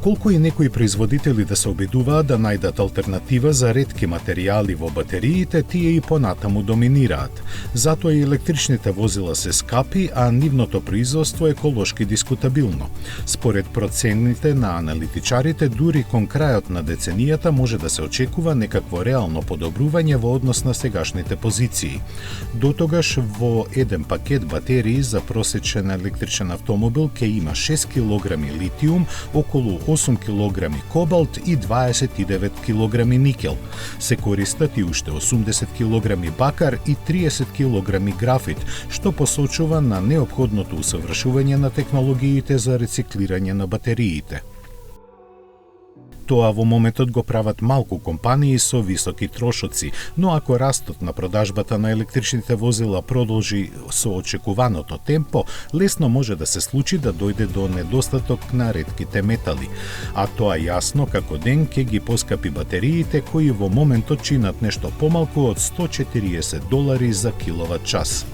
Колку и некои производители да се обидуваат да најдат алтернатива за ретки материјали во батериите, тие и понатаму доминираат. Затоа и електричните возила се скапи, а нивното производство е еколошки дискутабилно. Според процените на аналитичарите, дури кон крајот на деценијата може да се очекува некакво реално подобрување во однос на сегашните позиции. До тогаш во еден пакет батерии за просечен електричен автомобил ќе има 6 кг литиум, околу 8 кг кобалт и 29 кг никел. Се користат и уште 80 кг бакар и 30 кг графит, што посочува на неопходното усовршување на технологиите за рециклирање на батериите. Тоа во моментот го прават малку компании со високи трошоци, но ако растот на продажбата на електричните возила продолжи со очекуваното темпо, лесно може да се случи да дојде до недостаток на ретките метали. А тоа јасно како ден ќе ги поскапи батериите кои во моментот чинат нешто помалку од $140 за киловат час.